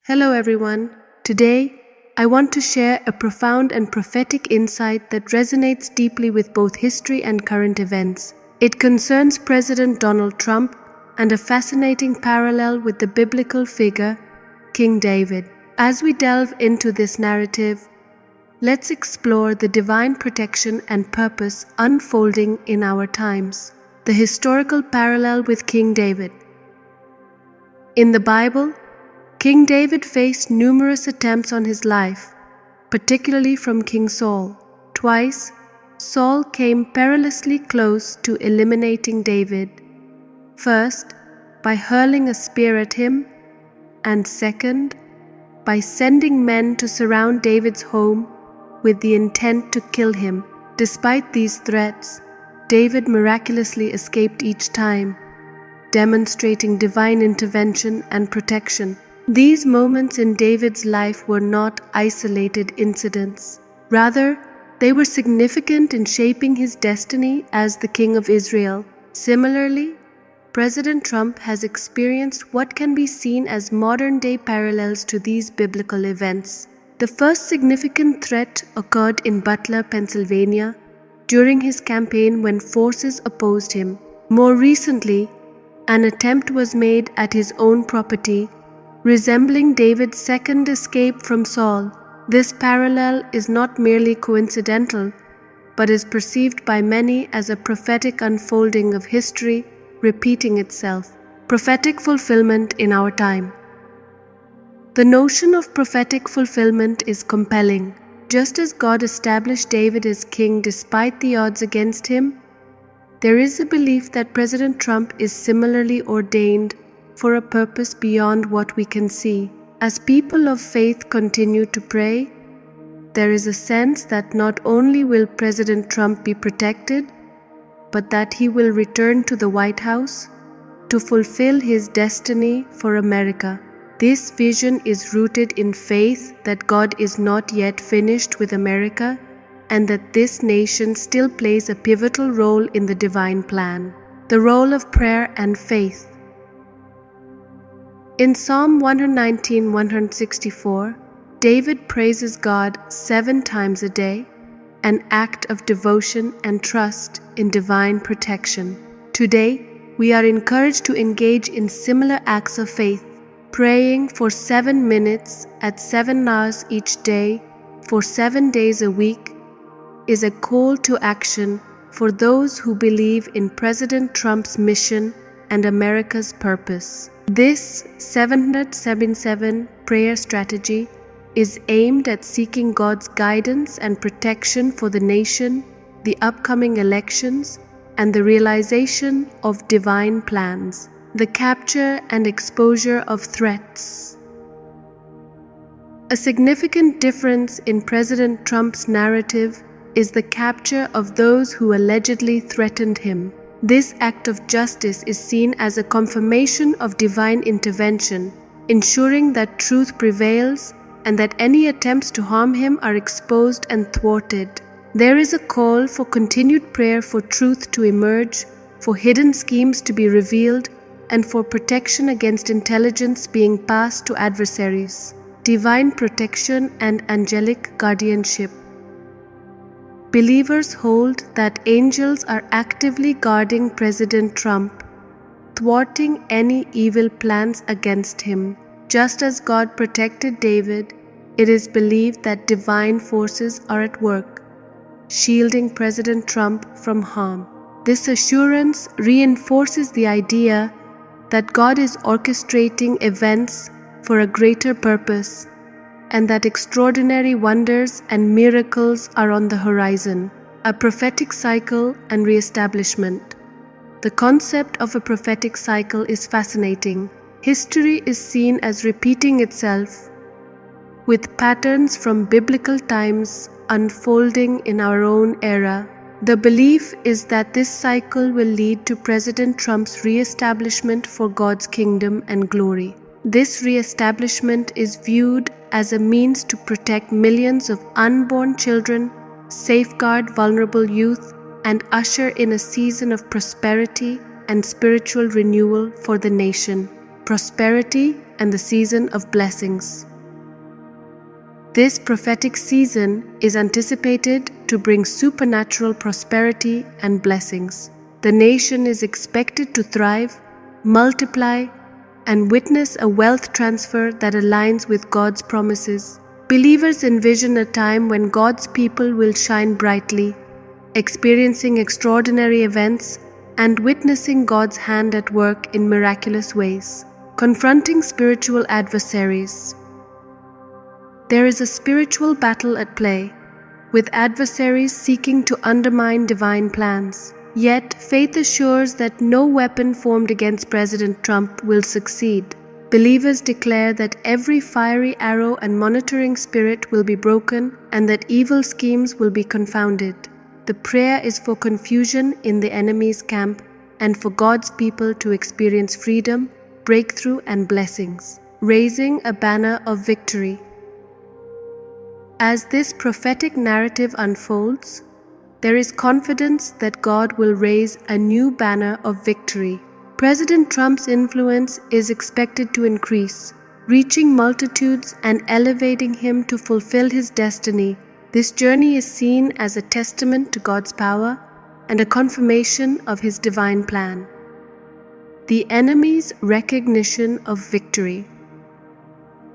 Hello everyone. Today, I want to share a profound and prophetic insight that resonates deeply with both history and current events. It concerns President Donald Trump and a fascinating parallel with the biblical figure, King David. As we delve into this narrative, let's explore the divine protection and purpose unfolding in our times. The historical parallel with King David. In the Bible, King David faced numerous attempts on his life, particularly from King Saul. Twice, Saul came perilously close to eliminating David, first by hurling a spear at him, and second, by sending men to surround David's home with the intent to kill him. Despite these threats, David miraculously escaped each time, demonstrating divine intervention and protection. These moments in David's life were not isolated incidents. Rather, they were significant in shaping his destiny as the King of Israel. Similarly, President Trump has experienced what can be seen as modern-day parallels to these biblical events. The first significant threat occurred in Butler, Pennsylvania, during his campaign when forces opposed him. More recently, an attempt was made at his own property, resembling David's second escape from Saul. This parallel is not merely coincidental, but is perceived by many as a prophetic unfolding of history repeating itself. Prophetic fulfillment in our time. The notion of prophetic fulfillment is compelling. Just as God established David as king despite the odds against him, there is a belief that President Trump is similarly ordained for a purpose beyond what we can see. As people of faith continue to pray, there is a sense that not only will President Trump be protected, but that he will return to the White House to fulfill his destiny for America. This vision is rooted in faith that God is not yet finished with America and that this nation still plays a pivotal role in the divine plan. The role of prayer and faith. In Psalm 119:164, David praises God 7 times a day, an act of devotion and trust in divine protection. Today, we are encouraged to engage in similar acts of faith. Praying for 7 minutes at 7 hours each day for 7 days a week is a call to action for those who believe in President Trump's mission and America's purpose. This 777 prayer strategy is aimed at seeking God's guidance and protection for the nation, the upcoming elections, and the realization of divine plans. The capture and exposure of threats. A significant difference in President Trump's narrative is the capture of those who allegedly threatened him. This act of justice is seen as a confirmation of divine intervention, ensuring that truth prevails and that any attempts to harm him are exposed and thwarted. There is a call for continued prayer for truth to emerge, for hidden schemes to be revealed, and for protection against intelligence being passed to adversaries. Divine protection and angelic guardianship. Believers hold that angels are actively guarding President Trump, thwarting any evil plans against him. Just as God protected David, it is believed that divine forces are at work, shielding President Trump from harm. This assurance reinforces the idea that God is orchestrating events for a greater purpose, and that extraordinary wonders and miracles are on the horizon. A prophetic cycle and reestablishment. The concept of a prophetic cycle is fascinating. History is seen as repeating itself, with patterns from biblical times unfolding in our own era. The belief is that this cycle will lead to President Trump's re-establishment for God's kingdom and glory. This re-establishment is viewed as a means to protect millions of unborn children, safeguard vulnerable youth, and usher in a season of prosperity and spiritual renewal for the nation. prosperity, and the season of blessings. This prophetic season is anticipated to bring supernatural prosperity and blessings. The nation is expected to thrive, multiply, and witness a wealth transfer that aligns with God's promises. Believers envision a time when God's people will shine brightly, experiencing extraordinary events and witnessing God's hand at work in miraculous ways. Confronting spiritual adversaries. There is a spiritual battle at play, with adversaries seeking to undermine divine plans. Yet, faith assures that no weapon formed against President Trump will succeed. Believers declare that every fiery arrow and monitoring spirit will be broken and that evil schemes will be confounded. The prayer is for confusion in the enemy's camp and for God's people to experience freedom, breakthrough, and blessings. Raising a banner of victory. As this prophetic narrative unfolds, there is confidence that God will raise a new banner of victory. President Trump's influence is expected to increase, reaching multitudes and elevating him to fulfill his destiny. This journey is seen as a testament to God's power and a confirmation of His divine plan. The enemy's recognition of victory.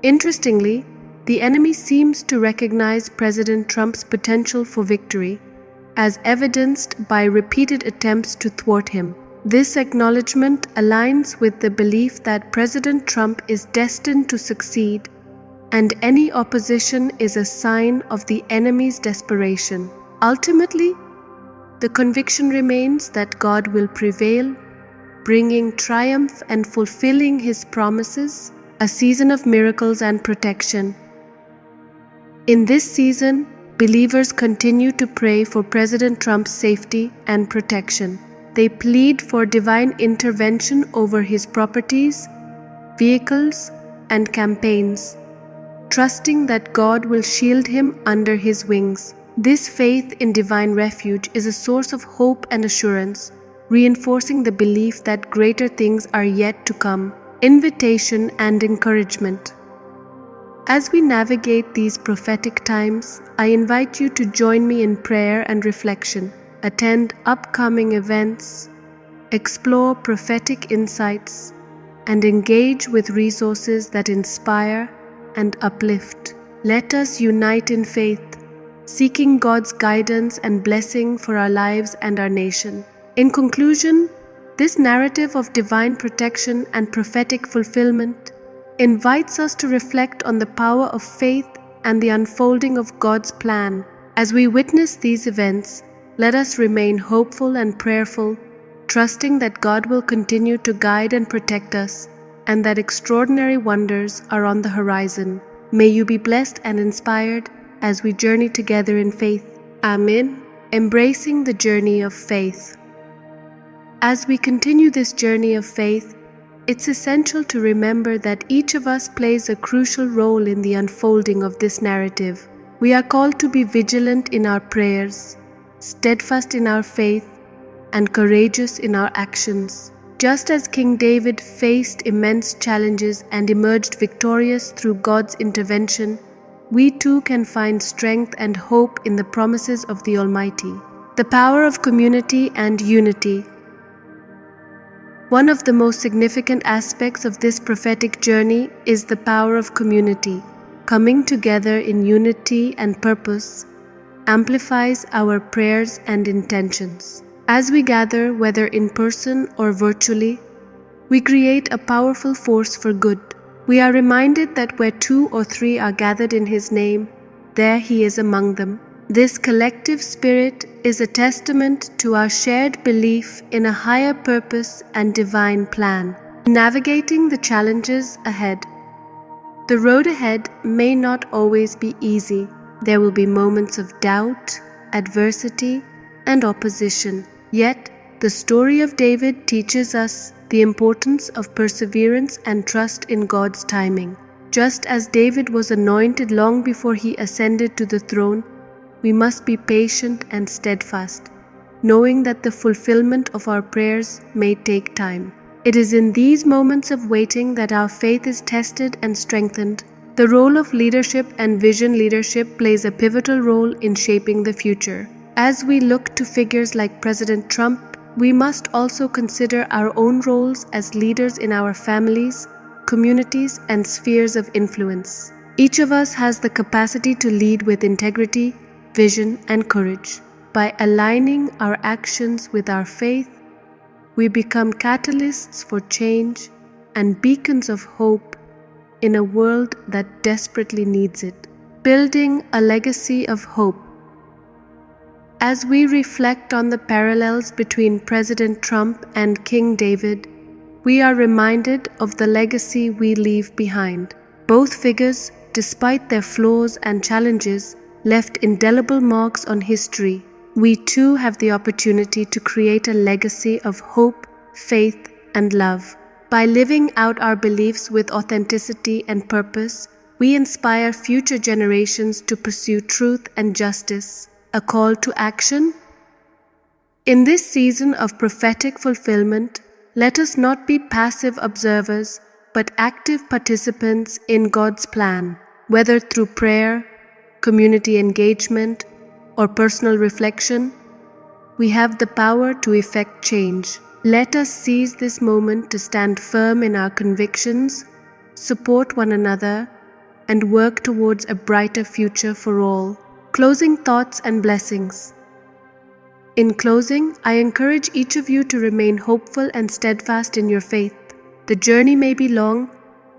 Interestingly, the enemy seems to recognize President Trump's potential for victory, as evidenced by repeated attempts to thwart him. This acknowledgement aligns with the belief that President Trump is destined to succeed, and any opposition is a sign of the enemy's desperation. Ultimately, the conviction remains that God will prevail, bringing triumph and fulfilling His promises, a season of miracles and protection. In this season, believers continue to pray for President Trump's safety and protection. They plead for divine intervention over his properties, vehicles, and campaigns, trusting that God will shield him under His wings. This faith in divine refuge is a source of hope and assurance, reinforcing the belief that greater things are yet to come. Invitation and encouragement. As we navigate these prophetic times, I invite you to join me in prayer and reflection, attend upcoming events, explore prophetic insights, and engage with resources that inspire and uplift. Let us unite in faith, seeking God's guidance and blessing for our lives and our nation. In conclusion, this narrative of divine protection and prophetic fulfillment invites us to reflect on the power of faith and the unfolding of God's plan. As we witness these events, let us remain hopeful and prayerful, trusting that God will continue to guide and protect us, and that extraordinary wonders are on the horizon. May you be blessed and inspired as we journey together in faith. Amen. Embracing the journey of faith. As we continue this journey of faith, it's essential to remember that each of us plays a crucial role in the unfolding of this narrative. We are called to be vigilant in our prayers, steadfast in our faith, and courageous in our actions. Just as King David faced immense challenges and emerged victorious through God's intervention, we too can find strength and hope in the promises of the Almighty. The power of community and unity. One of the most significant aspects of this prophetic journey is the power of community. Coming together in unity and purpose amplifies our prayers and intentions. As we gather, whether in person or virtually, we create a powerful force for good. We are reminded that where 2 or 3 are gathered in His name, there He is among them. This collective spirit is a testament to our shared belief in a higher purpose and divine plan. Navigating the challenges ahead. The road ahead may not always be easy. There will be moments of doubt, adversity, and opposition. Yet, the story of David teaches us the importance of perseverance and trust in God's timing. Just as David was anointed long before he ascended to the throne, we must be patient and steadfast, knowing that the fulfillment of our prayers may take time. It is in these moments of waiting that our faith is tested and strengthened. The role of leadership and vision leadership plays a pivotal role in shaping the future. As we look to figures like President Trump, we must also consider our own roles as leaders in our families, communities, and spheres of influence. Each of us has the capacity to lead with integrity, vision, and courage. By aligning our actions with our faith, we become catalysts for change and beacons of hope in a world that desperately needs it. Building a legacy of hope. As we reflect on the parallels between President Trump and King David, we are reminded of the legacy we leave behind. Both figures, despite their flaws and challenges, left indelible marks on history. We too have the opportunity to create a legacy of hope, faith, and love. By living out our beliefs with authenticity and purpose, we inspire future generations to pursue truth and justice. A call to action? In this season of prophetic fulfillment, let us not be passive observers, but active participants in God's plan. Whether through prayer, community engagement, or personal reflection, we have the power to effect change. Let us seize this moment to stand firm in our convictions, support one another, and work towards a brighter future for all. Closing thoughts and blessings. In closing, I encourage each of you to remain hopeful and steadfast in your faith. The journey may be long,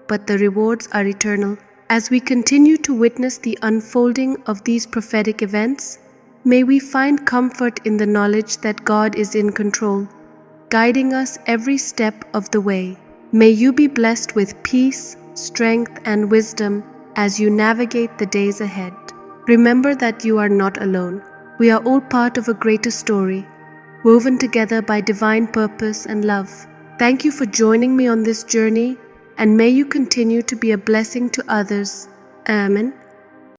but the rewards are eternal. As we continue to witness the unfolding of these prophetic events, may we find comfort in the knowledge that God is in control, guiding us every step of the way. May you be blessed with peace, strength, and wisdom as you navigate the days ahead. Remember that you are not alone. We are all part of a greater story, woven together by divine purpose and love. Thank you for joining me on this journey, and may you continue to be a blessing to others. Amen.